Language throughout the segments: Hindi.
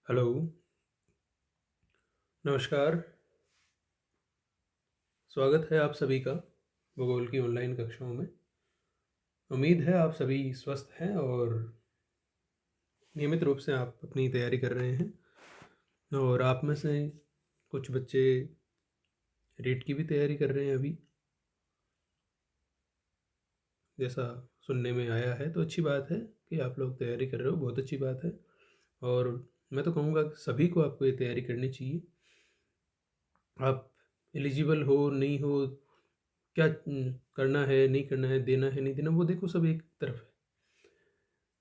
हेलो, नमस्कार। स्वागत है आप सभी का भूगोल की ऑनलाइन कक्षाओं में। उम्मीद है आप सभी स्वस्थ हैं और नियमित रूप से आप अपनी तैयारी कर रहे हैं। और आप में से कुछ बच्चे रीट की भी तैयारी कर रहे हैं अभी, जैसा सुनने में आया है। तो अच्छी बात है कि आप लोग तैयारी कर रहे हो, बहुत अच्छी बात है। और मैं तो कहूँगा कि सभी को आपको ये तैयारी करनी चाहिए। आप एलिजिबल हो नहीं हो, क्या करना है नहीं करना है, देना है नहीं देना, वो देखो सब एक तरफ है।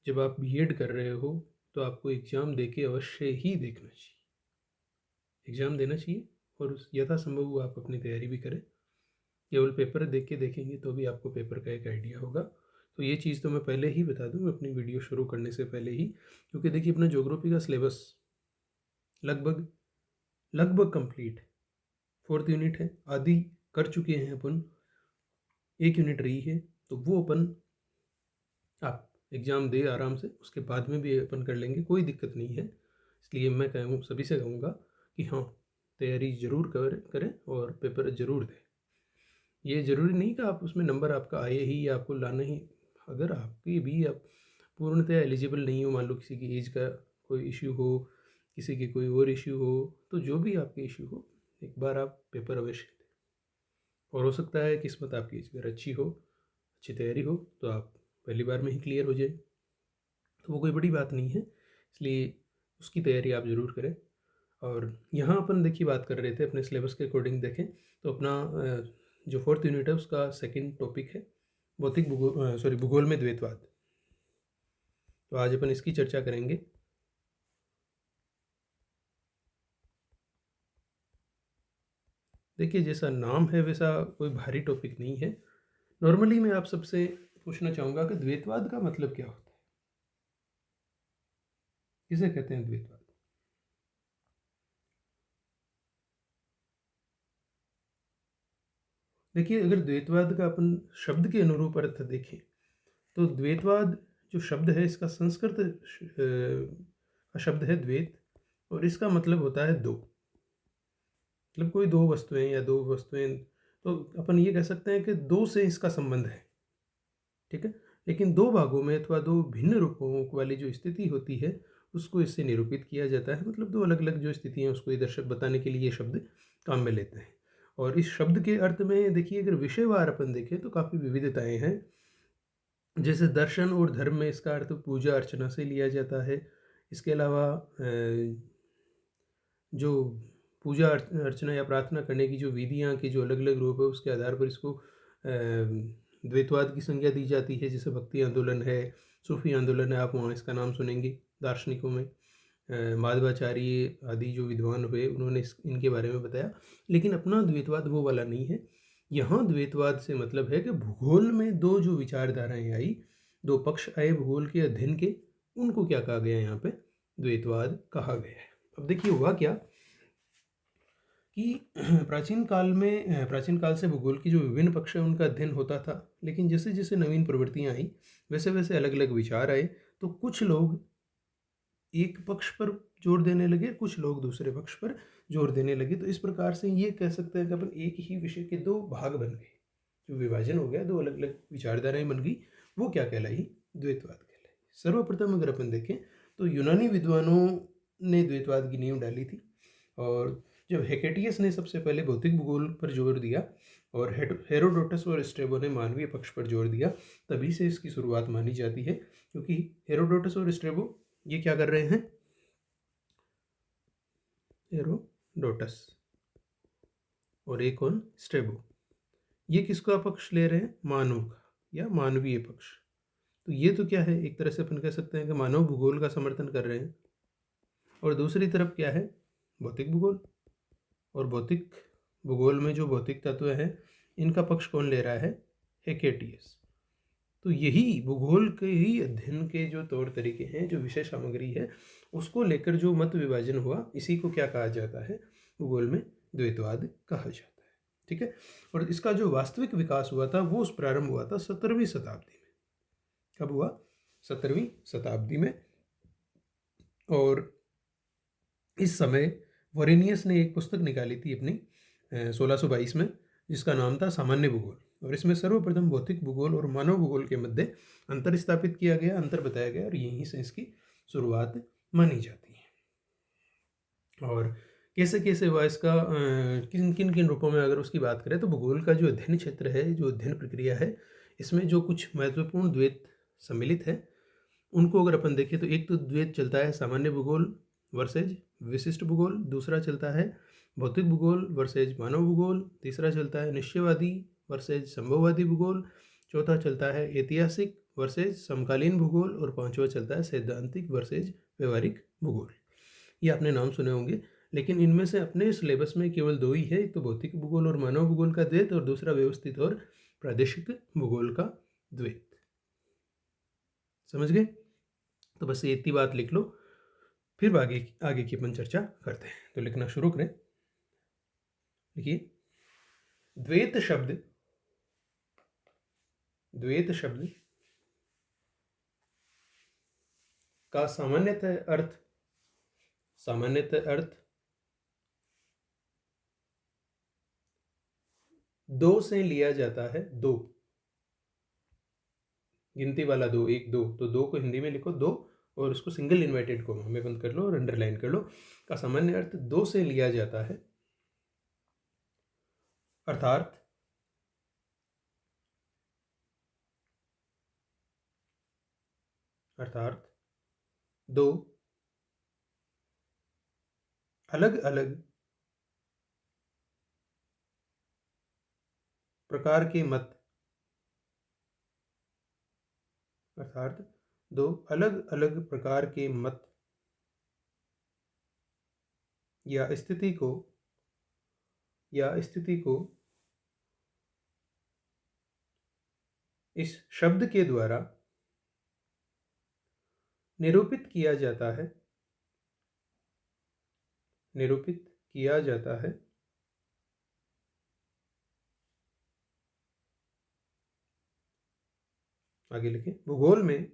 जब आप बीएड कर रहे हो तो आपको एग्ज़ाम दे के अवश्य ही देखना चाहिए, एग्ज़ाम देना चाहिए। और यथासंभव वो आप अपनी तैयारी भी करें। केवल पेपर देख के देखेंगे तो भी आपको पेपर का एक आइडिया होगा। तो ये चीज़ तो मैं पहले ही बता दूँ अपनी वीडियो शुरू करने से पहले ही, क्योंकि देखिए अपना ज्योग्राफी का सिलेबस लगभग लगभग कंप्लीट है। फोर्थ यूनिट है, आधी कर चुके हैं अपन, एक यूनिट रही है। तो वो अपन आप एग्ज़ाम दे आराम से, उसके बाद में भी अपन कर लेंगे, कोई दिक्कत नहीं है। इसलिए मैं कहूँ सभी से कहूँगा कि हाँ, तैयारी ज़रूर करें और पेपर ज़रूर दें। ये ज़रूरी नहीं कि आप उसमें नंबर आपका आए ही या आपको लाना ही। अगर आपकी भी आप पूर्णतः एलिजिबल नहीं हो, मान लो किसी की एज का कोई इश्यू हो, किसी की कोई और इश्यू हो, तो जो भी आपके इश्यू हो, एक बार आप पेपर अवश्य दें। और हो सकता है किस्मत आपकी इस बार अच्छी हो, अच्छी तैयारी हो, तो आप पहली बार में ही क्लियर हो जाए। तो वो कोई बड़ी बात नहीं है, इसलिए उसकी तैयारी आप ज़रूर करें। और यहाँ अपन देखिए बात कर रहे थे अपने सिलेबस के अकॉर्डिंग देखें तो अपना जो फोर्थ यूनिट है उसका सेकंड टॉपिक है भौतिक भूगोल, भूगोल में द्वैतवाद। तो आज अपन इसकी चर्चा करेंगे। देखिए जैसा नाम है वैसा कोई भारी टॉपिक नहीं है। नॉर्मली मैं आप सबसे पूछना चाहूँगा कि द्वैतवाद का मतलब क्या होता है, किसे कहते हैं द्वैतवाद। देखिए अगर द्वैतवाद का अपन शब्द के अनुरूप अर्थ देखें तो द्वैतवाद जो शब्द है इसका संस्कृत शब्द है द्वैत, और इसका मतलब होता है दो। मतलब कोई दो वस्तुएं या दो वस्तुएं, तो अपन ये कह सकते हैं कि दो से इसका संबंध है। ठीक है, लेकिन दो भागों में अथवा दो भिन्न रूपों वाली जो स्थिति होती है उसको इससे निरूपित किया जाता है। मतलब दो अलग अलग जो स्थितियाँ हैं उसको दर्शक बताने के लिए ये शब्द काम में लेते हैं। और इस शब्द के अर्थ में देखिए अगर विषयवार अपन देखें तो काफ़ी विविधताएं हैं। जैसे दर्शन और धर्म में इसका अर्थ पूजा अर्चना से लिया जाता है। इसके अलावा जो पूजा अर्चना या प्रार्थना करने की जो विधियाँ के जो अलग अलग रूप है उसके आधार पर इसको द्वैतवाद की संज्ञा दी जाती है। जैसे भक्ति आंदोलन है, सूफी आंदोलन है, आप वहाँ इसका नाम सुनेंगे दार्शनिकों में। माधवाचार्य आदि जो विद्वान हुए उन्होंने इनके बारे में बताया। लेकिन अपना द्वैतवाद वो वाला नहीं है। यहाँ द्वैतवाद से मतलब है कि भूगोल में दो जो विचारधाराएं आई, दो पक्ष आए भूगोल के अध्ययन के, उनको क्या कहा गया, यहाँ पे द्वैतवाद कहा गया है। अब देखिए हुआ क्या कि प्राचीन काल से भूगोल की जो विभिन्न पक्ष है उनका अध्ययन होता था। लेकिन जैसे जैसे नवीन प्रवृत्तियां आई वैसे वैसे अलग अलग विचार आए। तो कुछ लोग एक पक्ष पर जोर देने लगे, कुछ लोग दूसरे पक्ष पर जोर देने लगे। तो इस प्रकार से ये कह सकते हैं कि अपन एक ही विषय के दो भाग बन गए, जो विभाजन हो गया, दो अलग अलग विचारधाराएं बन गई। वो क्या कहलाई, द्वैतवाद कहलाई। सर्वप्रथम अगर अपन देखें तो यूनानी विद्वानों ने द्वैतवाद की नींव डाली थी। और जब हेकेटियस ने सबसे पहले भौतिक भूगोल पर जोर दिया और हेरोडोटस और स्ट्रेबो ने मानवीय पक्ष पर जोर दिया, तभी से इसकी शुरुआत मानी जाती है। क्योंकि हेरोडोटस और स्ट्रेबो ये क्या कर रहे हैं, हेरोडोटस और एक कौन, स्ट्रेबो, ये किसका पक्ष ले रहे हैं, मानव का या मानवीय पक्ष। तो ये तो क्या है, एक तरह से अपन कह सकते हैं कि मानव भूगोल का समर्थन कर रहे हैं। और दूसरी तरफ क्या है, भौतिक भूगोल। और भौतिक भूगोल में जो भौतिक तत्व हैं इनका पक्ष कौन ले रहा है, हेकेटियस। तो यही भूगोल के ही अध्ययन के जो तौर तरीके हैं, जो विषय सामग्री है, उसको लेकर जो मत विभाजन हुआ, इसी को क्या कहा जाता है, भूगोल में द्वैतवाद कहा जाता है। ठीक है, और इसका जो वास्तविक विकास हुआ था वो प्रारंभ हुआ था 17वीं शताब्दी में। कब हुआ, 17वीं शताब्दी में। और इस समय वोरेनियस ने एक पुस्तक निकाली थी अपनी 1622 में, जिसका नाम था सामान्य भूगोल, और इसमें सर्वप्रथम भौतिक भूगोल और मानव भूगोल के मध्य अंतर स्थापित किया गया, अंतर बताया गया, और यहीं से इसकी शुरुआत मानी जाती है। और कैसे कैसे हुआ इसका, किन किन किन रूपों में अगर उसकी बात करें तो भूगोल का जो अध्ययन क्षेत्र है, जो अध्ययन प्रक्रिया है, इसमें जो कुछ महत्वपूर्ण द्वैत सम्मिलित है उनको अगर अपन देखें तो एक तो द्वैत चलता है सामान्य भूगोल वर्सेज विशिष्ट भूगोल, दूसरा चलता है भौतिक भूगोल वर्सेज मानव भूगोल, तीसरा चलता है निश्चयवादी वर्सेज संभववादी भूगोल, चौथा चलता है ऐतिहासिक वर्सेज समकालीन भूगोल, और पांचवा चलता है सैद्धांतिक वर्सेज व्यवहारिक भूगोल। ये आपने नाम सुने होंगे, लेकिन इनमें से अपने सिलेबस में केवल दो ही है, एक तो भौतिक भूगोल और मानव भूगोल का द्वैत, और दूसरा व्यवस्थित और प्रादेशिक भूगोल का द्वैत। समझ गए? तो बस ये इतनी बात लिख लो, फिर आगे आगे की अपन चर्चा करते हैं। तो लिखना शुरू करें। देखिए, द्वैत शब्द, द्वैत शब्द का सामान्यतः अर्थ दो से लिया जाता है। दो, गिनती वाला दो, एक दो, तो दो को हिंदी में लिखो दो, और उसको सिंगल इन्वर्टेड कोमा में बंद कर लो और अंडरलाइन कर लो। का सामान्य अर्थ दो से लिया जाता है, अर्थात दो अलग अलग प्रकार के मत, अर्थात दो अलग अलग प्रकार के मत या स्थिति को इस शब्द के द्वारा निरूपित किया जाता है, निरूपित किया जाता है। आगे लिखें, भूगोल में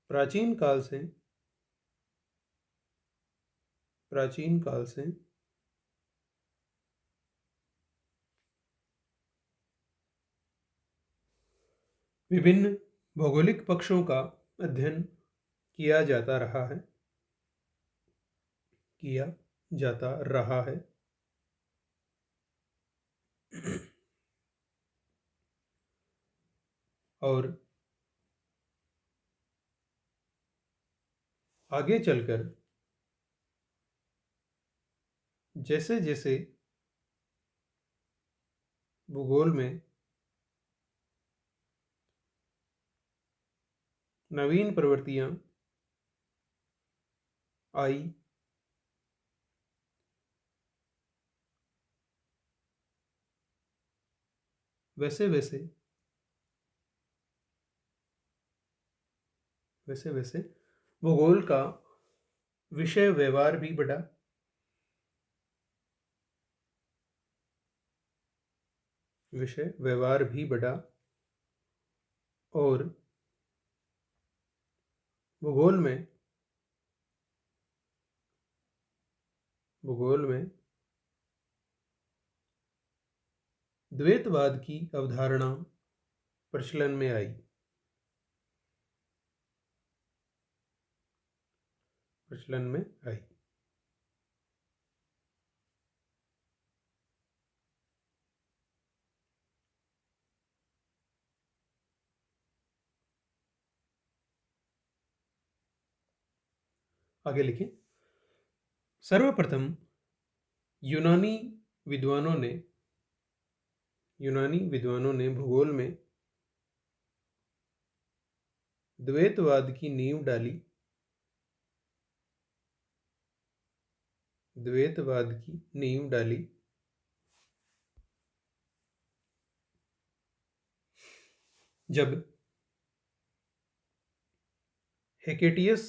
प्राचीन काल से विभिन्न भौगोलिक पक्षों का अध्ययन किया जाता रहा है, किया जाता रहा है। और आगे चलकर जैसे जैसे भूगोल में नवीन प्रवृत्तियां आई, वैसे वैसे भूगोल का विषय व्यवहार भी बढ़ा, विषय व्यवहार भी बढ़ा, और भूगोल में द्वैतवाद की अवधारणा प्रचलन में आई, प्रचलन में आई। आगे लिखिए, सर्वप्रथम यूनानी विद्वानों ने भूगोल में द्वैतवाद की नींव डाली, द्वैतवाद की नींव डाली। जब हेकेटियस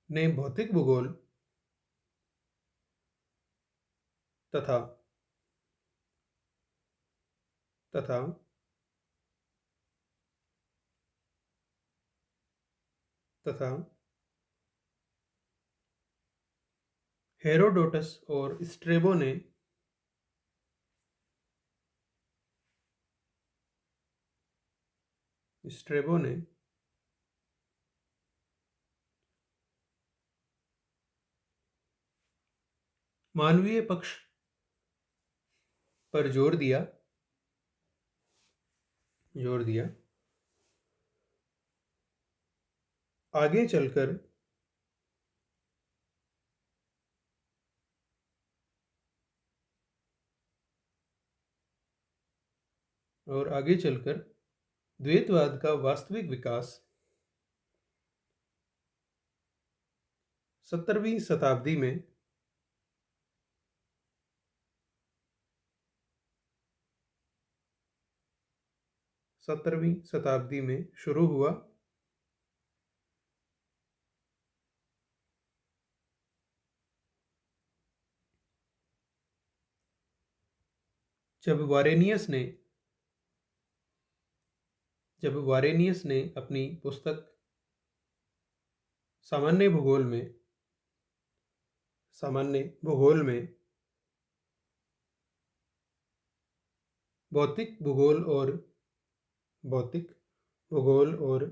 ने भौतिक भूगोल तथा तथा हेरोडोटस और स्ट्रेबो ने मानवीय पक्ष पर जोर दिया। आगे चलकर द्वैतवाद का वास्तविक विकास 17वीं शताब्दी में 17वीं शताब्दी में शुरू हुआ। जब वारेनियस ने अपनी पुस्तक सामान्य भूगोल में भौतिक भूगोल और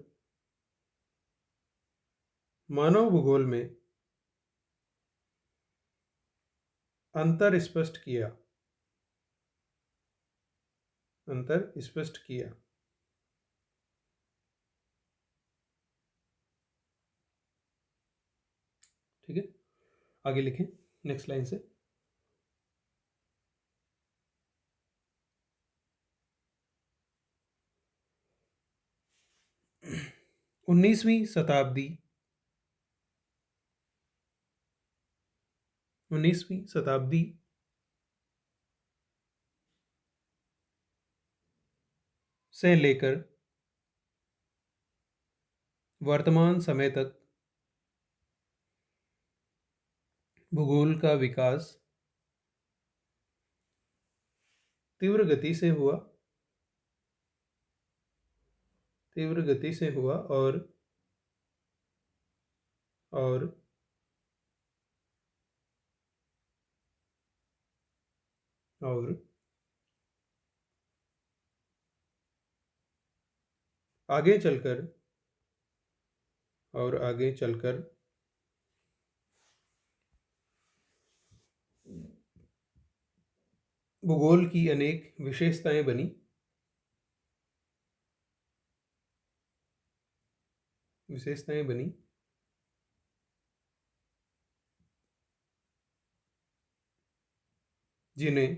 मानव भूगोल में अंतर स्पष्ट किया। ठीक है, आगे लिखें नेक्स्ट लाइन से। 19वीं शताब्दी से लेकर वर्तमान समय तक भूगोल का विकास तीव्र गति से हुआ और आगे चलकर भूगोल की अनेक विशेषताएं बनी जिन्हें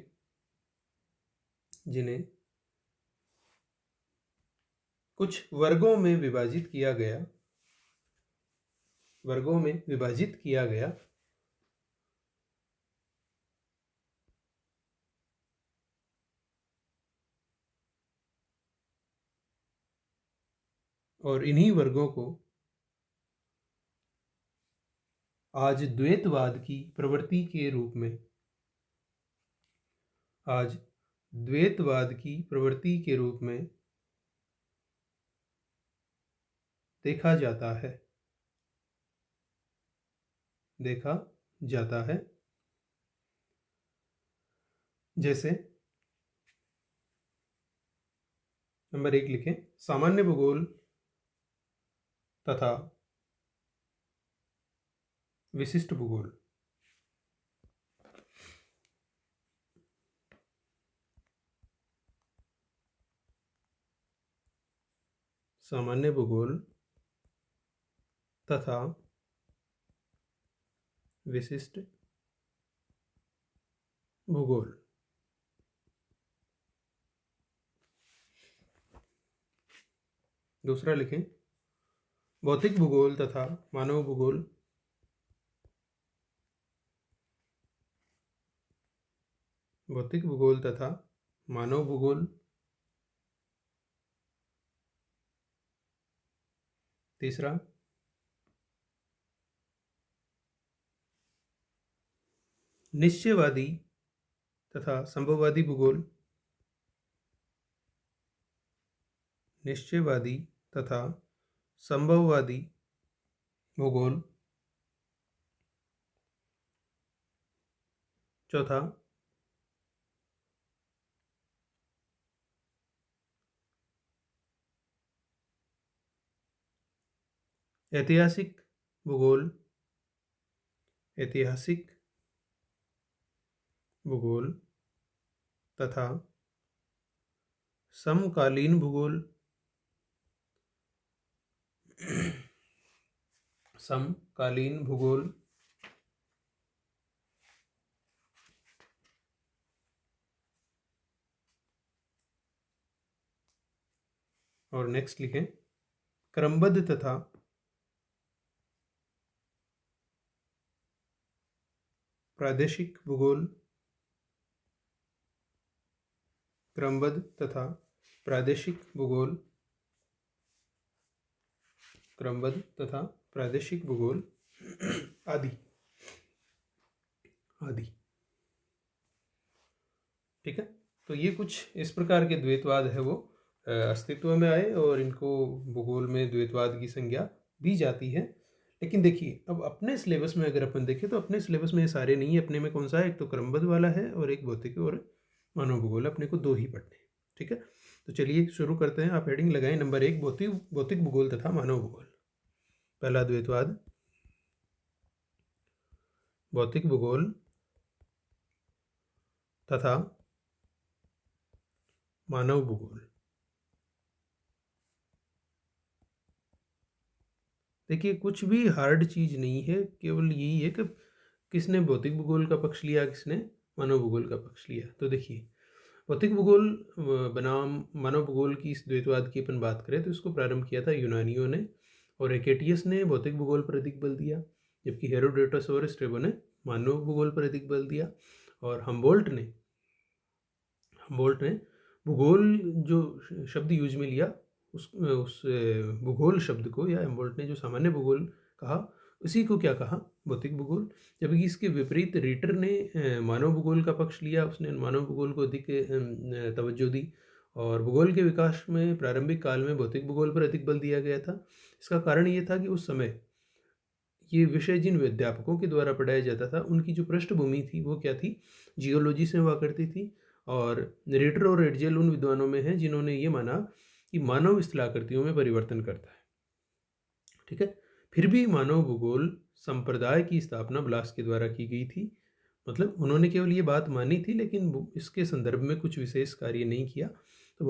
कुछ वर्गों में विभाजित किया गया। और इन्हीं वर्गों को आज द्वैतवाद की प्रवृत्ति के रूप में देखा जाता है। जैसे नंबर 1 लिखें, सामान्य भूगोल तथा विशिष्ट भूगोल। सामान्य भूगोल तथा विशिष्ट भूगोल। दूसरा लिखें, भौतिक भूगोल तथा मानव भूगोल। भौतिक भूगोल तथा मानव भूगोल। तीसरा, निश्चयवादी तथा संभववादी भूगोल। निश्चयवादी तथा संभववादी भूगोल। चौथा, ऐतिहासिक भूगोल। ऐतिहासिक भूगोल तथा समकालीन भूगोल। समकालीन भूगोल। और नेक्स्ट लिखें, क्रमबद्ध तथा प्रादेशिक भूगोल। क्रमबद्ध तथा प्रादेशिक भूगोल। क्रमबद्ध तथा प्रादेशिक भूगोल आदि आदि। ठीक है, तो ये कुछ इस प्रकार के द्वैतवाद है वो अस्तित्व में आए और इनको भूगोल में द्वैतवाद की संज्ञा दी जाती है। लेकिन देखिए, अब अपने सिलेबस में अगर अपन देखें तो अपने सिलेबस में ये सारे नहीं है। अपने में कौन सा है, एक तो क्रमबद्ध वाला है और एक भौतिक और मानव भूगोल। अपने को दो ही पढ़ने हैं। ठीक है, तो चलिए शुरू करते हैं। आप हेडिंग लगाएं नंबर 1, भौतिक भूगोल तथा मानव भूगोल। पहला द्वैतवाद, भौतिक भूगोल तथा मानव भूगोल। देखिए, कुछ भी हार्ड चीज नहीं है, केवल यही है कि किसने भौतिक भूगोल का पक्ष लिया, किसने मानव भूगोल का पक्ष लिया। तो देखिए, भौतिक भूगोल बनाम मानव भूगोल की इस द्वैतवाद की अपन बात करें तो इसको प्रारंभ किया था यूनानियों ने, और हेकेटियस ने भौतिक भूगोल पर अधिक बल दिया, जबकि हेरोडोटस और स्ट्रेबो ने मानव भूगोल पर अधिक बल दिया। और हम्बोल्ट ने भूगोल जो शब्द यूज में लिया, उस भूगोल शब्द को, या हम्बोल्ट ने जो सामान्य भूगोल कहा, उसी को क्या कहा, भौतिक भूगोल। जबकि इसके विपरीत रीटर ने मानव भूगोल का पक्ष लिया। उसने मानव भूगोल को अधिक तवज्जो दी और भूगोल के विकास में प्रारंभिक काल में भौतिक भूगोल पर अधिक बल दिया गया था। इसका कारण ये था कि उस समय ये विषय जिन अध्यापकों के द्वारा पढ़ाया जाता था उनकी जो पृष्ठभूमि थी वो क्या थी, जियोलॉजी से हुआ करती थी। और रेटर और एडजेल उन विद्वानों में हैं जिन्होंने ये माना कि मानव स्थलाकृतियों में परिवर्तन करता है। ठीक है, फिर भी मानव भूगोल संप्रदाय की स्थापना ब्लास के द्वारा की गई थी। मतलब उन्होंने केवल ये बात मानी थी, लेकिन इसके संदर्भ में कुछ विशेष कार्य नहीं किया। तो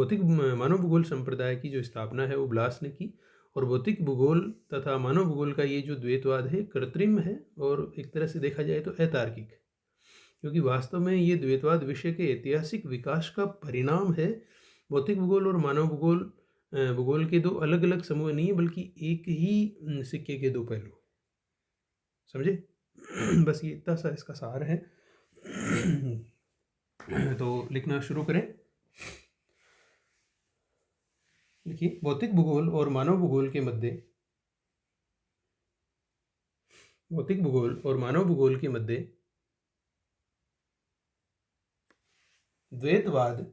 मानव भूगोल संप्रदाय की जो स्थापना है वो ब्लास ने की। और भौतिक भूगोल तथा मानव भूगोल का ये जो द्वैतवाद है कृत्रिम है और एक तरह से देखा जाए तो अतार्किक है, क्योंकि वास्तव में ये द्वैतवाद विषय के ऐतिहासिक विकास का परिणाम है। भौतिक भूगोल और मानव भूगोल के दो अलग अलग समूह नहीं है, बल्कि एक ही सिक्के के दो पहलू। समझे? बस ये इतना सा इसका सार है। तो लिखना शुरू करें। देखिए, भौतिक भूगोल और मानव भूगोल के मध्य भौतिक भूगोल और मानव भूगोल के मध्य द्वैतवाद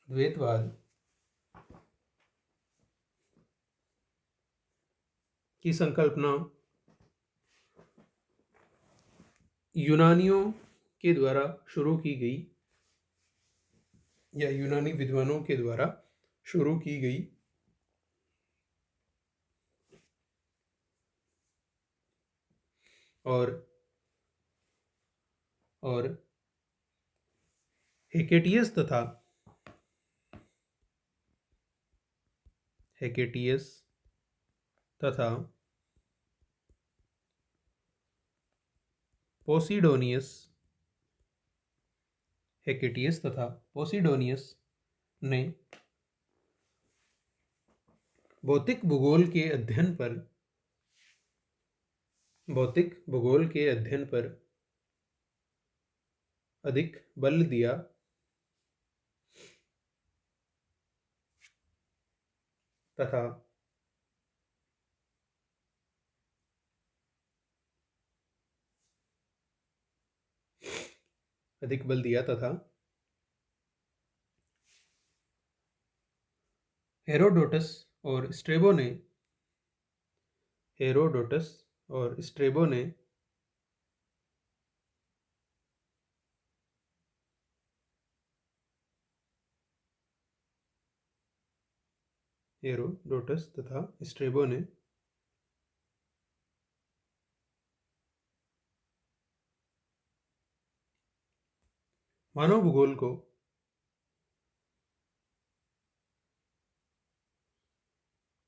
द्वैतवाद की संकल्पना यूनानियों के द्वारा शुरू की गई, या यूनानी विद्वानों के द्वारा शुरू की गई। और हेकेटियस तथा पोसिडोनियस ने भौतिक भूगोल के अध्ययन पर अधिक बल दिया तथा हेरोडोटस और स्ट्रेबो ने हेरोडोटस और स्ट्रेबो ने हेरोडोटस तथा स्ट्रेबो ने मानव भूगोल को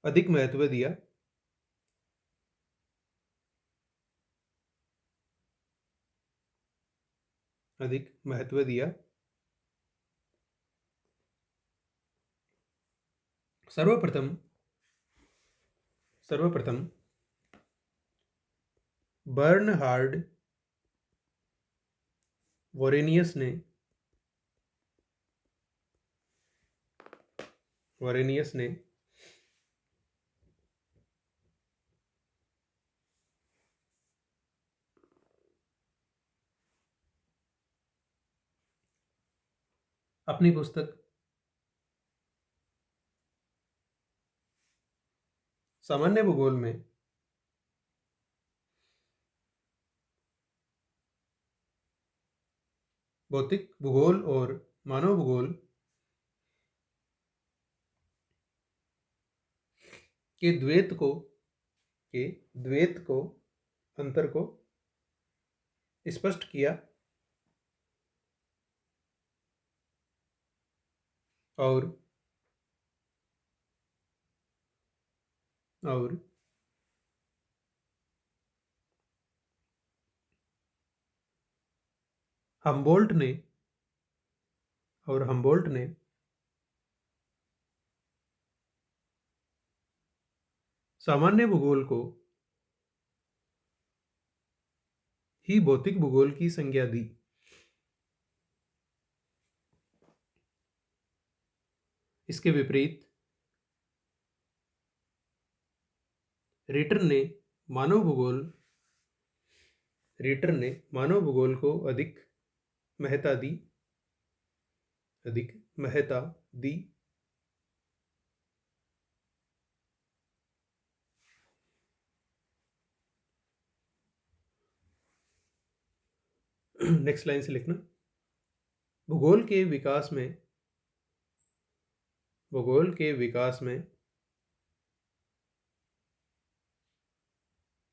अधिक महत्व दिया। अधिक महत्व दिया। सर्वप्रथम सर्वप्रथम बर्नहार्ड वोरेनियस ने अपनी पुस्तक सामान्य भूगोल में भौतिक भूगोल और मानव भूगोल के द्वैत को अंतर को स्पष्ट किया और हम्बोल्ट ने सामान्य भूगोल को ही भौतिक भूगोल की संज्ञा दी। इसके विपरीत रिटर ने मानव भूगोल को अधिक महत्ता दी। नेक्स्ट लाइन से लिखना। भूगोल के विकास में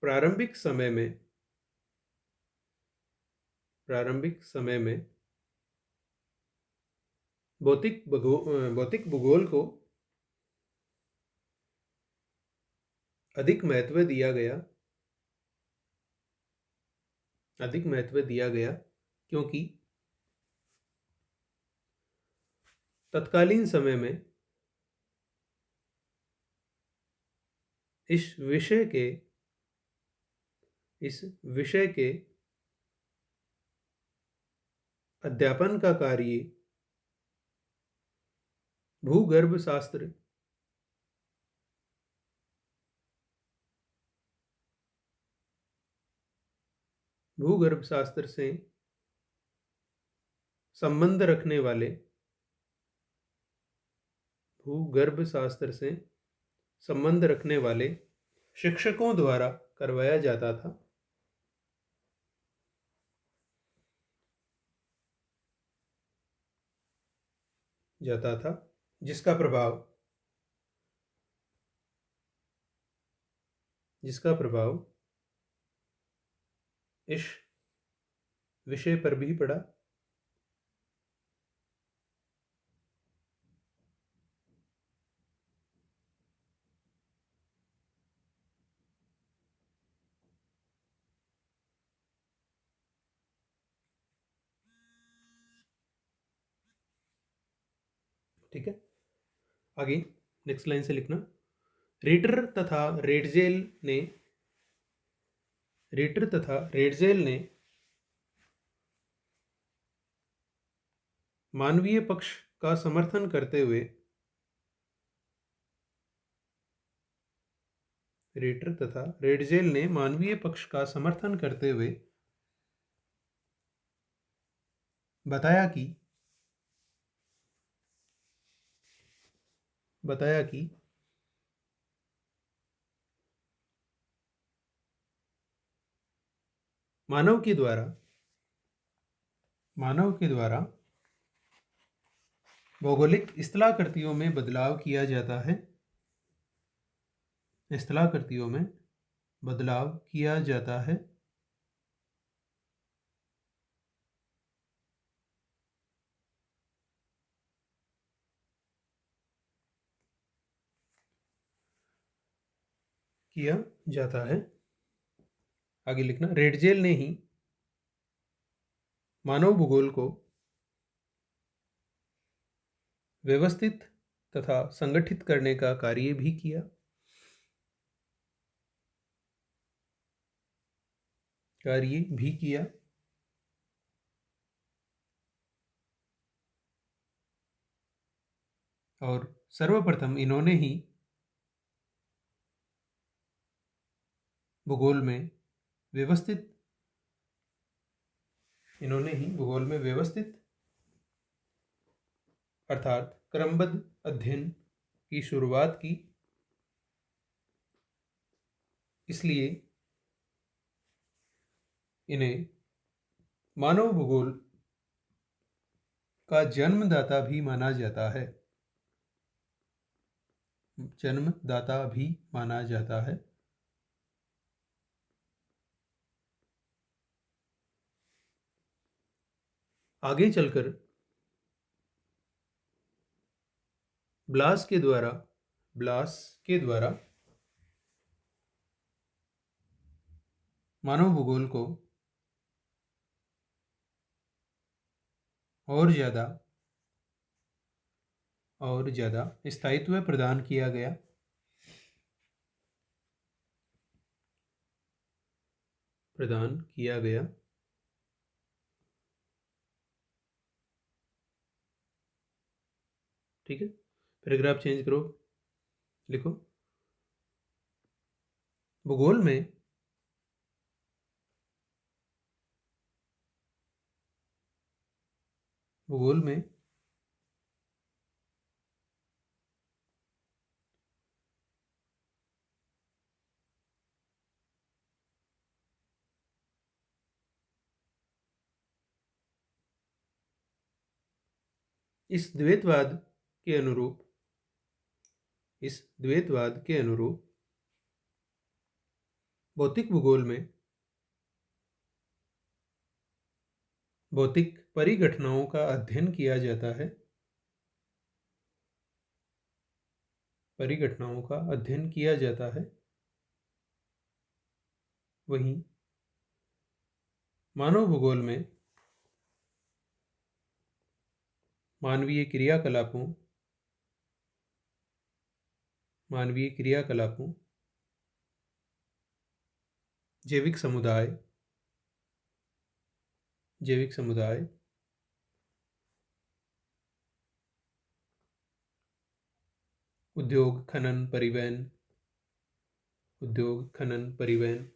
प्रारंभिक समय में भौतिक भूगोल को अधिक महत्व दिया गया क्योंकि तत्कालीन समय में इस विषय के अध्यापन का कार्य भूगर्भ शास्त्र से संबंध रखने वाले शिक्षकों द्वारा करवाया जाता था। जिसका प्रभाव इस विषय पर भी पड़ा। ठीक है, आगे नेक्स्ट लाइन से लिखना। रिटर तथा रेडजेल ने मानवीय पक्ष का समर्थन करते हुए बताया कि मानव के द्वारा भौगोलिक स्थलाकृतियों में बदलाव किया जाता है। स्थलाकृतियों में बदलाव किया जाता है। किया जाता है। आगे लिखना, रेडजेल ने ही मानव भूगोल को व्यवस्थित तथा संगठित करने का कार्य भी किया। और सर्वप्रथम इन्होंने ही भूगोल में व्यवस्थित अर्थात क्रमबद्ध अध्ययन की शुरुआत की। इसलिए इन्हें मानव भूगोल का जन्मदाता भी माना जाता है। आगे चलकर ब्लास के द्वारा मानव भूगोल को और ज़्यादा स्थायित्व प्रदान किया गया। ठीक है, पैराग्राफ चेंज करो, लिखो, भूगोल में इस द्वैतवाद के अनुरूप भौतिक भूगोल में भौतिक परिघटनाओं का अध्ययन किया जाता है। वहीं मानव भूगोल में मानवीय क्रियाकलापों, जैविक समुदाय, उद्योग खनन परिवहन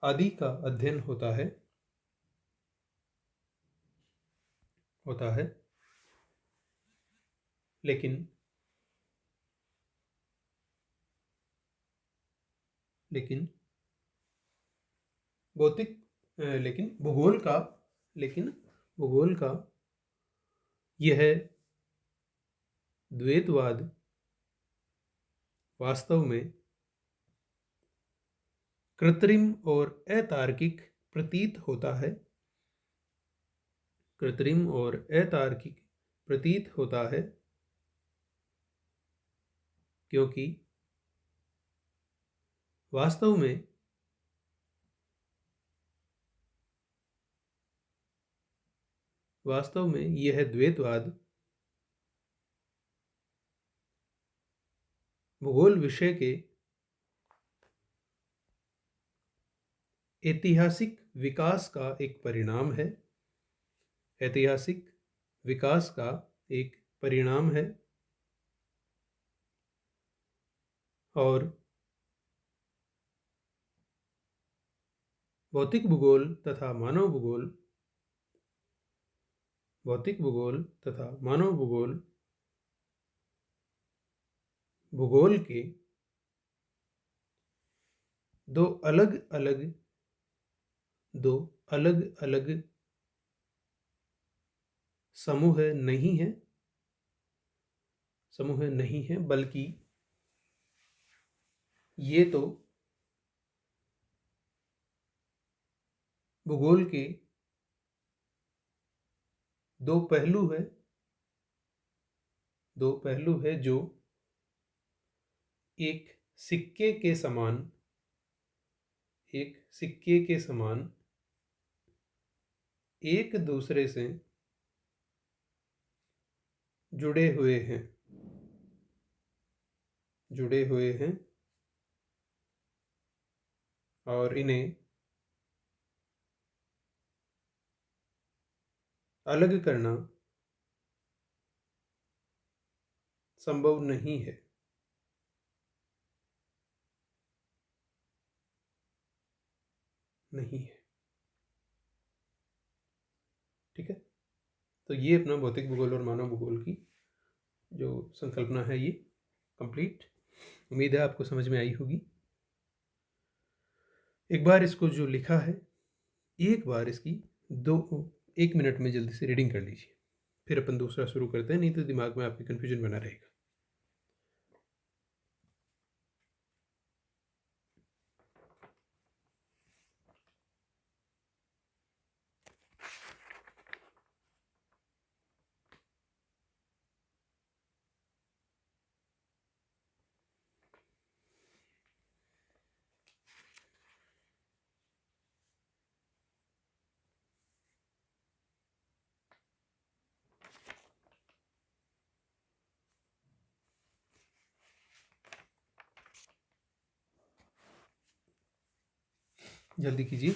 आदि का अध्ययन होता है। लेकिन भूगोल का यह द्वैतवाद वास्तव में कृत्रिम और अतार्किक प्रतीत होता है, क्योंकि वास्तव में यह द्वैतवाद भूगोल विषय के ऐतिहासिक विकास का एक परिणाम है। और भौतिक भूगोल तथा मानव भूगोल भूगोल के दो अलग अलग दो अलग-अलग समूह नहीं है, बल्कि ये तो भूगोल के दो पहलू है जो एक सिक्के के समान एक दूसरे से जुड़े हुए हैं और इन्हें अलग करना संभव नहीं है। ठीक है, तो ये अपना भौतिक भूगोल और मानव भूगोल की जो संकल्पना है ये कंप्लीट। उम्मीद है आपको समझ में आई होगी। एक बार इसको जो लिखा है, एक बार इसकी 1 मिनट में जल्दी से रीडिंग कर लीजिए, फिर अपन दूसरा शुरू करते हैं, नहीं तो दिमाग में आपके कन्फ्यूजन बना रहेगा। जल्दी कीजिए।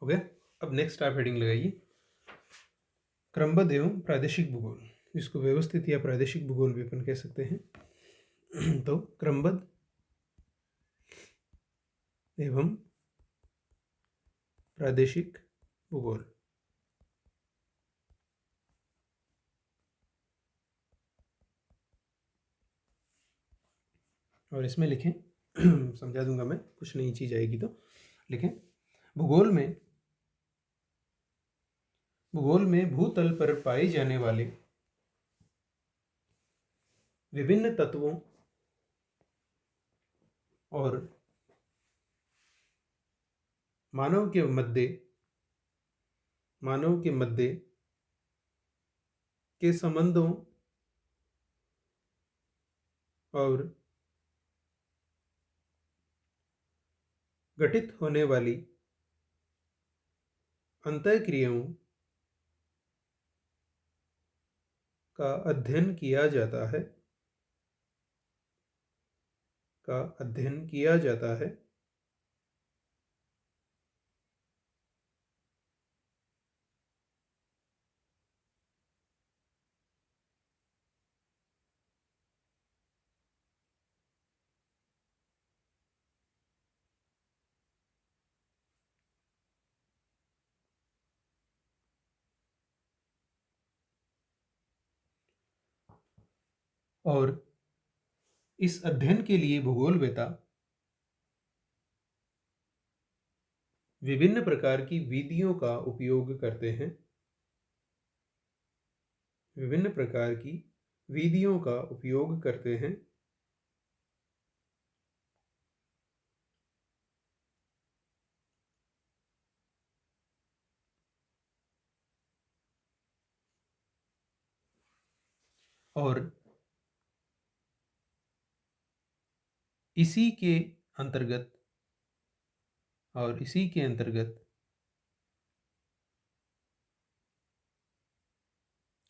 हो गया। अब नेक्स्ट आप हेडिंग लगाइए, क्रमबद्ध एवं प्रादेशिक भूगोल। इसको व्यवस्थित या प्रादेशिक भूगोल भी अपन कह सकते हैं। तो क्रमबद्ध एवं प्रादेशिक भूगोल। और इसमें लिखें, समझा दूंगा मैं, कुछ नई चीज आएगी तो लिखें, भूगोल में भूतल पर पाए जाने वाले विभिन्न तत्वों और मानव के मध्य के संबंधों और घटित होने वाली अंतःक्रियाओं का अध्ययन किया जाता है और इस अध्ययन के लिए भूगोलवेत्ता विभिन्न प्रकार की विधियों का उपयोग करते हैं। विभिन्न प्रकार की विधियों का उपयोग करते हैं। और इसी के अंतर्गत इसी के अंतर्गत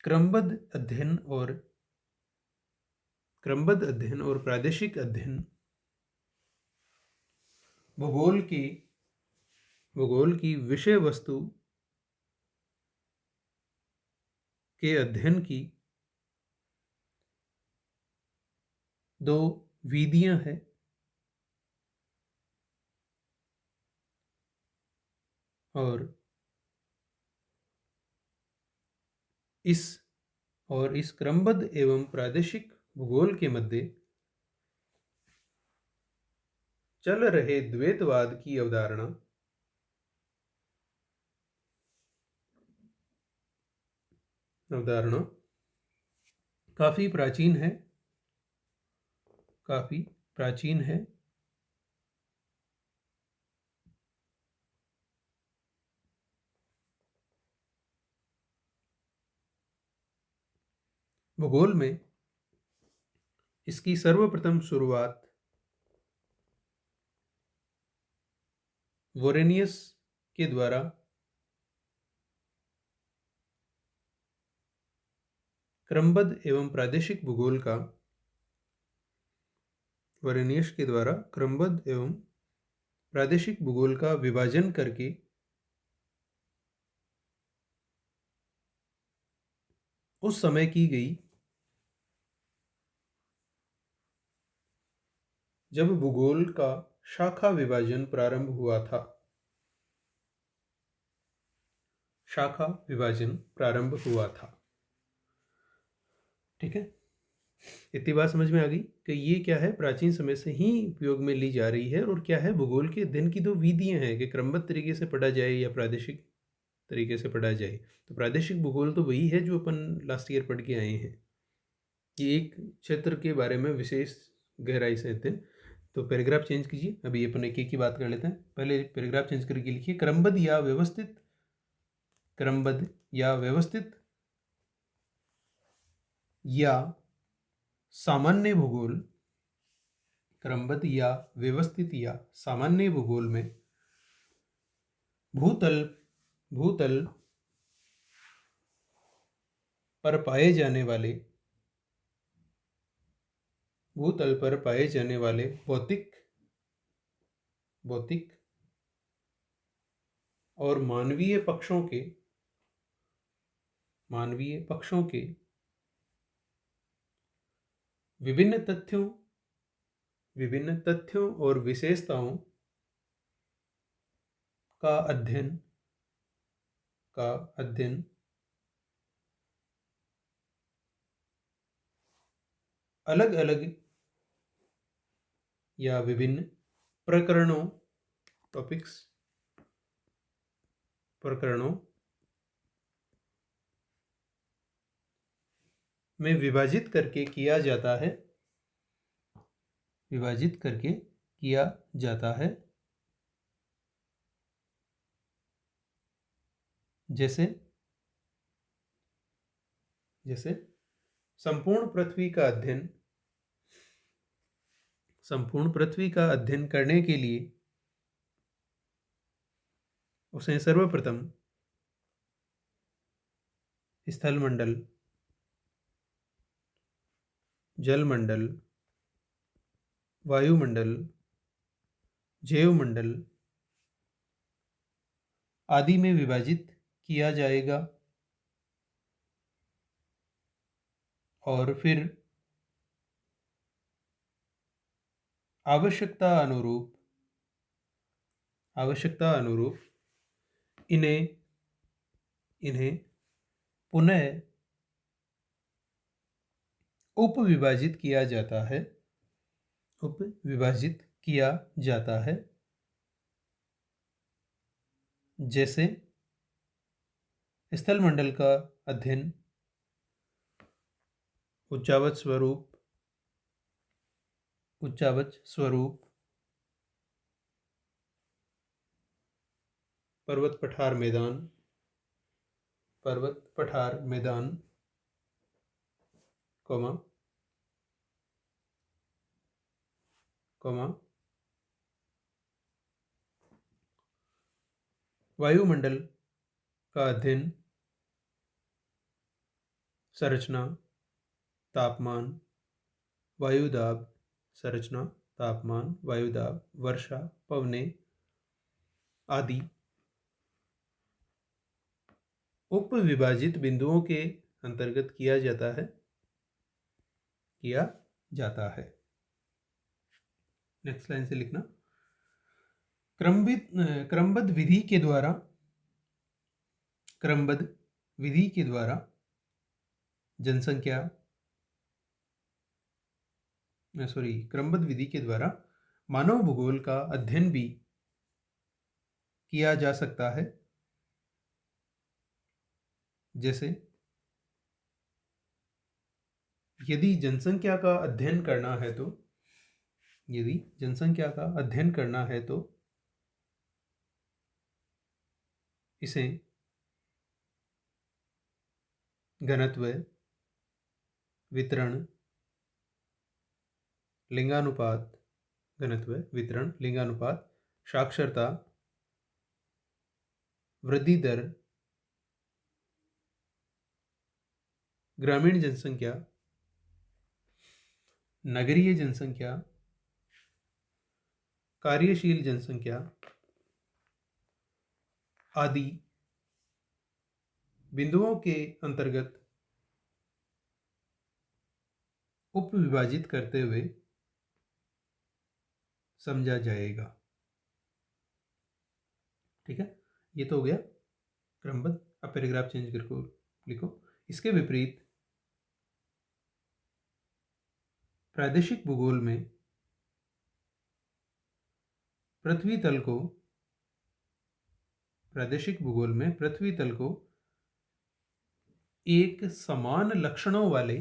क्रमबद्ध अध्ययन और प्रादेशिक अध्ययन भूगोल की विषय वस्तु के अध्ययन की दो विधियां हैं। और इस क्रमबद्ध एवं प्रादेशिक भूगोल के मध्य चल रहे द्वैतवाद की अवधारणा काफी प्राचीन है। भूगोल में इसकी सर्वप्रथम शुरुआत वोरेनियस के द्वारा क्रमबद्ध एवं प्रादेशिक भूगोल का विभाजन करके उस समय की गई, जब भूगोल का शाखा विभाजन प्रारंभ हुआ था। ठीक है, इतनी बात समझ में आ गई कि ये क्या है, प्राचीन समय से ही उपयोग में ली जा रही है। और क्या है, भूगोल के अध्ययन की दो विधियां हैं कि क्रमबद्ध तरीके से पढ़ा जाए या प्रादेशिक तरीके से पढ़ा जाए। तो प्रादेशिक भूगोल तो वही है जो अपन लास्ट ईयर पढ़ के आए हैं, कि एक क्षेत्र के बारे में विशेष गहराई से अध्ययन। तो पैराग्राफ चेंज कीजिए, अभी अपन एक एक की बात कर लेते हैं। पहले पैराग्राफ चेंज करके लिखिए, क्रमबद्ध या व्यवस्थित या सामान्य भूगोल, क्रमबद्ध या व्यवस्थित या सामान्य भूगोल में भूतल पर पाए जाने वाले भौतिक और मानवीय पक्षों के विभिन्न तथ्यों और विशेषताओं का अध्ययन अलग अलग या विभिन्न प्रकरणों में विभाजित करके किया जाता है। जैसे संपूर्ण पृथ्वी का अध्ययन करने के लिए उसे सर्वप्रथम स्थलमंडल, जलमंडल, वायुमंडल, जैवमंडल आदि में विभाजित किया जाएगा। और फिर आवश्यकता अनुरूप इन्हें पुनः उपविभाजित किया जाता है। जैसे स्थलमंडल का अध्ययन, उच्चावच स्वरूप, पर्वत पठार मैदान, कॉमा कॉमा वायुमंडल का अध्ययन, संरचना, तापमान, वायुदाब, संरचना, तापमान, वायुदाब, वर्षा, पवनें आदि उप विभाजित बिंदुओं के अंतर्गत किया जाता है। नेक्स्ट लाइन से लिखना। क्रमबद्ध विधि के द्वारा क्रमबद्ध विधि के द्वारा मानव भूगोल का अध्ययन भी किया जा सकता है। जैसे यदि जनसंख्या का अध्ययन करना है तो इसे घनत्व, वितरण, लिंगानुपात, साक्षरता, वृद्धि दर, ग्रामीण जनसंख्या, नगरीय जनसंख्या, कार्यशील जनसंख्या आदि बिंदुओं के अंतर्गत उप विभाजित करते हुए समझा जाएगा। ठीक है, ये तो हो गया क्रमबद्ध। अब पैराग्राफ चेंज करके लिखो। इसके विपरीत प्रादेशिक भूगोल में पृथ्वी तल को एक समान लक्षणों वाले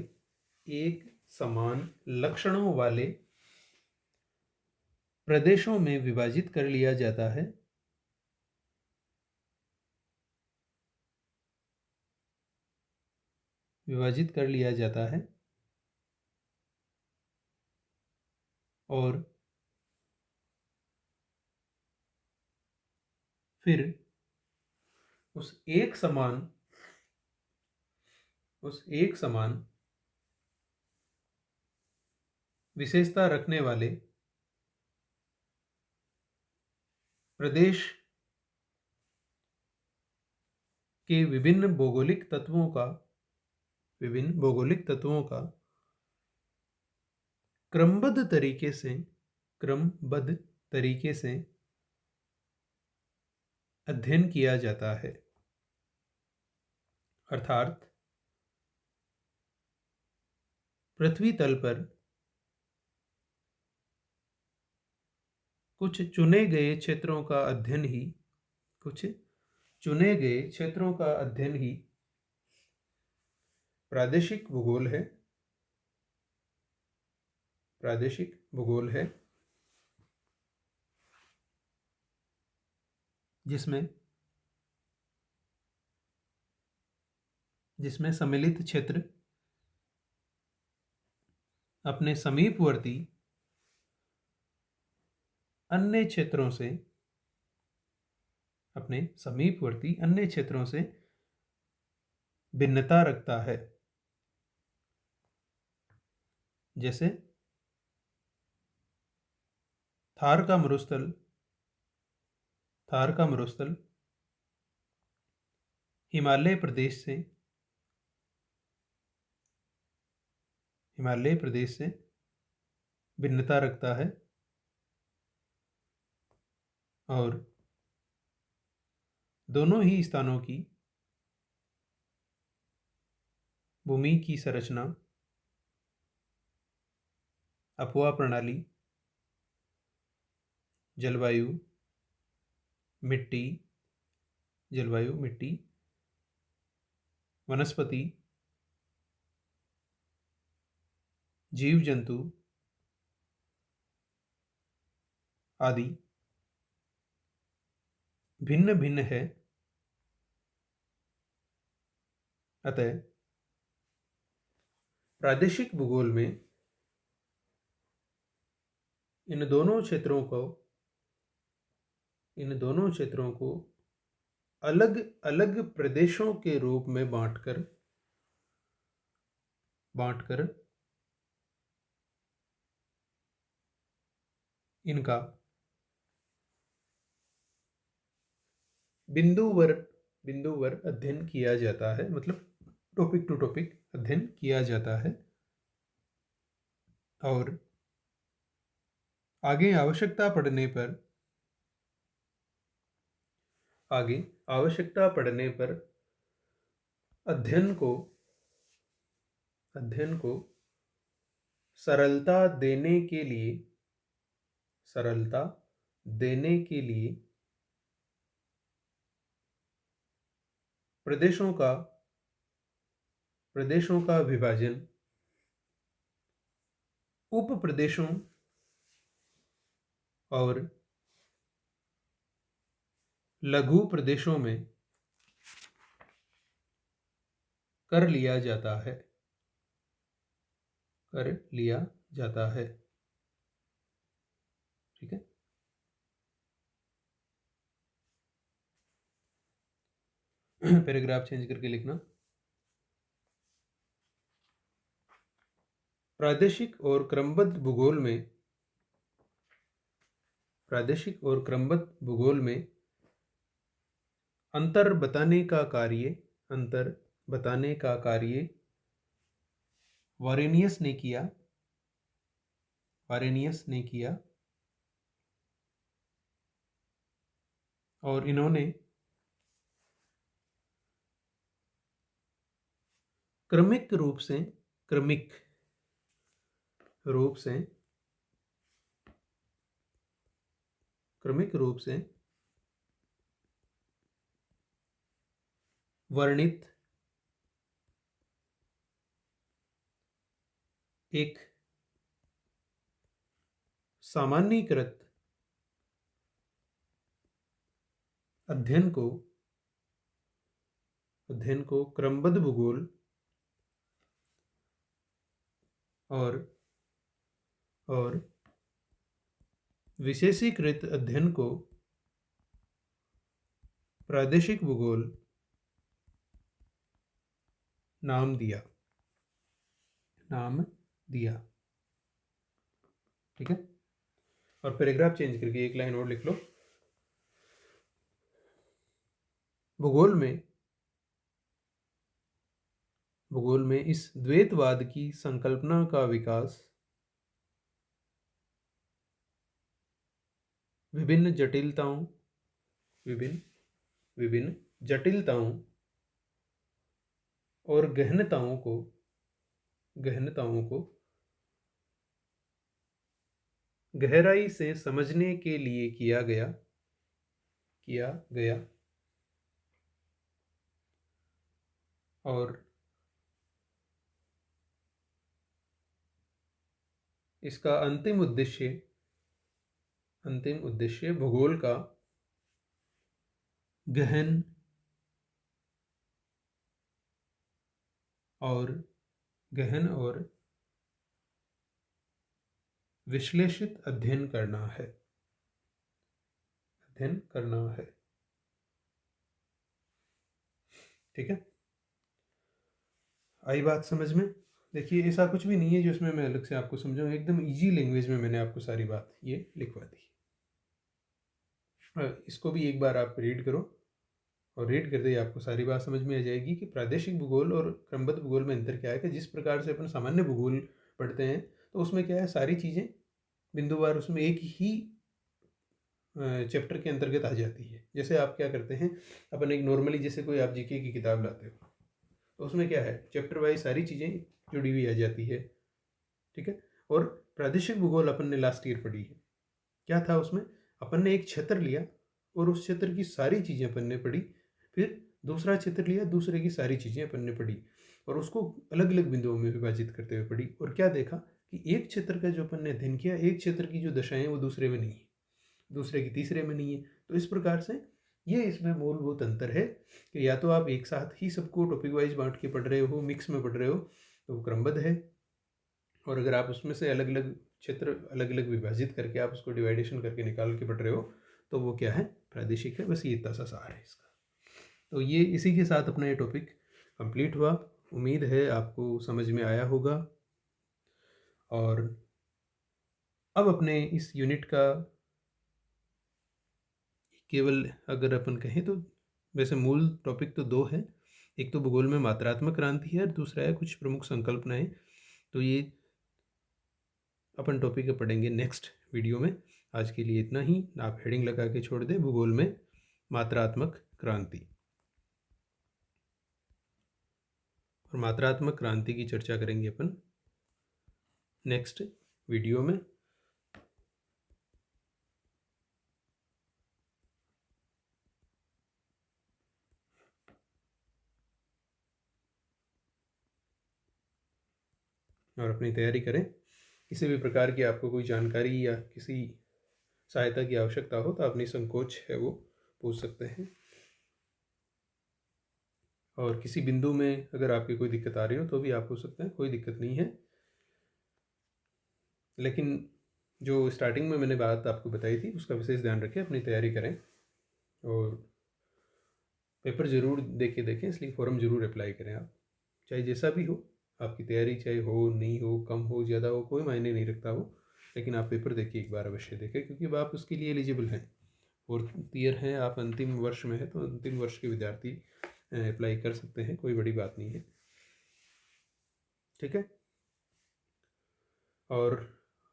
प्रदेशों में विभाजित कर लिया जाता है और फिर उस एक समान विशेषता रखने वाले प्रदेश के विभिन्न भौगोलिक तत्वों का क्रमबद्ध तरीके से अध्ययन किया जाता है। अर्थात पृथ्वी तल पर कुछ चुने गए क्षेत्रों का अध्ययन ही प्रादेशिक भूगोल है, जिसमें सम्मिलित क्षेत्र अपने समीपवर्ती अन्य क्षेत्रों से भिन्नता रखता है। जैसे थार का मरुस्थल हिमालय प्रदेश से भिन्नता रखता है और दोनों ही स्थानों की भूमि की संरचना, अपवाह प्रणाली, जलवायु, मिट्टी, जलवायु, मिट्टी, वनस्पति, जीव जंतु आदि भिन्न भिन्न है। अतः प्रादेशिक भूगोल में इन दोनों क्षेत्रों को अलग अलग प्रदेशों के रूप में बांटकर इनका बिंदुवर अध्ययन किया जाता है, मतलब टॉपिक टू टॉपिक अध्ययन किया जाता है। और आगे आवश्यकता पड़ने पर अध्ययन को सरलता देने के लिए प्रदेशों का विभाजन उप प्रदेशों और लघु प्रदेशों में कर लिया जाता है। ठीक है। पैराग्राफ चेंज करके लिखना। प्रादेशिक और क्रमबद्ध भूगोल में अंतर बताने का कार्य वारेनियस ने किया और इन्होंने क्रमिक रूप से वर्णित एक सामान्यीकृत अध्ययन को क्रमबद्ध भूगोल और विशेषीकृत अध्ययन को प्रादेशिक भूगोल नाम दिया। ठीक है। और पैराग्राफ चेंज करके एक लाइन और लिख लो। भूगोल में इस द्वैतवाद की संकल्पना का विकास विभिन्न जटिलताओं और गहनताओं को गहराई से समझने के लिए किया गया और इसका अंतिम उद्देश्य भूगोल का गहन और विश्लेषित अध्ययन करना है। ठीक है। आई बात समझ में? देखिए, ऐसा कुछ भी नहीं है जो इसमें मैं अलग से आपको समझाऊं, एकदम इजी लैंग्वेज में मैंने आपको सारी बात ये लिखवा दी। इसको भी एक बार आप रीड करो और रीड करते ही आपको सारी बात समझ में आ जाएगी कि प्रादेशिक भूगोल और क्रमबद्ध भूगोल में अंतर क्या है। कि जिस प्रकार से अपन सामान्य भूगोल पढ़ते हैं तो उसमें क्या है, सारी चीज़ें बिंदुवार उसमें एक ही चैप्टर के अंतर्गत आ जाती है। जैसे आप क्या करते हैं, अपन एक नॉर्मली जैसे कोई आप जीके की किताब लाते हो तो उसमें क्या है, चैप्टर वाइज सारी चीज़ें जुड़ी हुई आ जाती है। ठीक है। और प्रादेशिक भूगोल अपन ने लास्ट ईयर पढ़ी है, क्या था उसमें, अपन ने एक क्षेत्र लिया और उस क्षेत्र की सारी चीज़ें अपन ने पढ़ी। फिर दूसरा चित्र लिया, दूसरे की सारी चीज़ें अपन ने पढ़ी और उसको अलग अलग बिंदुओं में विभाजित करते हुए पढ़ी, और क्या देखा कि एक क्षेत्र का जो अपन ने अध्ययन किया, एक क्षेत्र की जो दशाएं वो दूसरे में नहीं है, दूसरे की तीसरे में नहीं है। तो इस प्रकार से ये इसमें मूलभूत अंतर है कि या तो आप एक साथ ही सबको टॉपिक वाइज बांट के पढ़ रहे हो, मिक्स में पढ़ रहे हो, तो वो क्रमबद्ध है, और अगर आप उसमें से अलग अलग क्षेत्र अलग अलग विभाजित करके आप उसको डिवाइडेशन करके निकाल के पढ़ रहे हो, तो वो क्या है, प्रादेशिक है। बस ये इतना सा सार है इसका। तो ये इसी के साथ अपना ये टॉपिक कंप्लीट हुआ। उम्मीद है आपको समझ में आया होगा। और अब अपने इस यूनिट का केवल अगर अपन कहें तो वैसे मूल टॉपिक तो दो है, एक तो भूगोल में मात्रात्मक क्रांति है और दूसरा है कुछ प्रमुख संकल्पनाएं। तो ये अपन टॉपिक पढ़ेंगे नेक्स्ट वीडियो में। आज के लिए इतना ही। आप हेडिंग लगा के छोड़ दें, भूगोल में मात्रात्मक क्रांति। और मात्रात्मक क्रांति की चर्चा करेंगे अपन नेक्स्ट वीडियो में। और अपनी तैयारी करें। किसी भी प्रकार की आपको कोई जानकारी या किसी सहायता की आवश्यकता हो तो आप निसंकोच है वो पूछ सकते हैं। और किसी बिंदु में अगर आपकी कोई दिक्कत आ रही हो तो भी आप पूछ सकते हैं, कोई दिक्कत नहीं है। लेकिन जो स्टार्टिंग में मैंने बात आपको बताई थी उसका विशेष ध्यान रखें, अपनी तैयारी करें और पेपर ज़रूर देख के देखें, इसलिए फॉर्म ज़रूर अप्लाई करें आप, चाहे जैसा भी हो आपकी तैयारी, चाहे हो नहीं हो, कम हो ज़्यादा हो, कोई मायने नहीं रखता वो, लेकिन आप पेपर देखिए, एक बार अवश्य देखें, क्योंकि अब आप उसके लिए एलिजिबल हैं। फोर्थ ईयर हैं आप, अंतिम वर्ष में है, तो अंतिम वर्ष के विद्यार्थी अप्लाई कर सकते हैं, कोई बड़ी बात नहीं है। ठीक है। और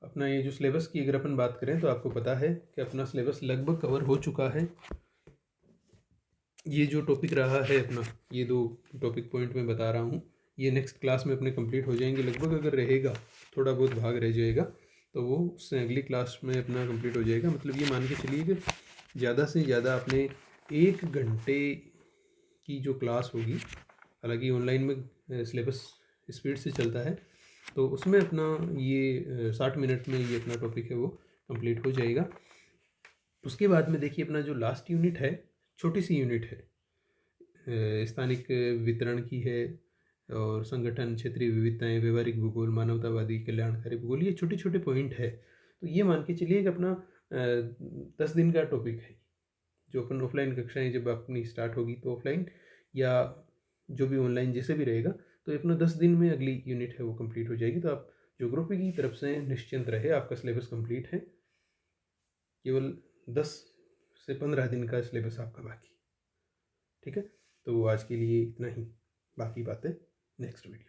अपना ये जो सिलेबस की अगर अपन बात करें तो आपको पता है कि अपना सिलेबस लगभग कवर हो चुका है। ये जो टॉपिक रहा है अपना, ये दो टॉपिक पॉइंट मैं बता रहा हूँ, ये नेक्स्ट क्लास में अपने कंप्लीट हो जाएंगे लगभग। अगर रहेगा थोड़ा बहुत भाग रह जाएगा तो वो उससे अगली क्लास में अपना कंप्लीट हो जाएगा। मतलब ये मान के चलिए कि ज़्यादा से ज़्यादा अपने 1 घंटे की जो क्लास होगी, हालांकि ऑनलाइन में सिलेबस स्पीड से चलता है, तो उसमें अपना ये 60 मिनट में ये अपना टॉपिक है वो कंप्लीट हो जाएगा। उसके बाद में देखिए अपना जो लास्ट यूनिट है, छोटी सी यूनिट है, स्थानिक वितरण की है, और संगठन, क्षेत्रीय विविधताएं, व्यवहारिक भूगोल, मानवतावादी, कल्याणकारी भूगोल, ये छोटे छोटे पॉइंट है। तो ये मान के चलिए कि अपना 10 दिन का टॉपिक है, जो अपन ऑफलाइन कक्षाएं जब अपनी स्टार्ट होगी तो ऑफलाइन या जो भी ऑनलाइन जैसे भी रहेगा, तो ये अपना 10 दिन में अगली यूनिट है वो कंप्लीट हो जाएगी। तो आप ज्योग्राफी की तरफ से निश्चिंत रहे, आपका सिलेबस कंप्लीट है। केवल 10 से 15 दिन का सिलेबस आपका बाकी। ठीक है। तो आज के लिए इतना ही, बाकी बातें नेक्स्ट वीडियो।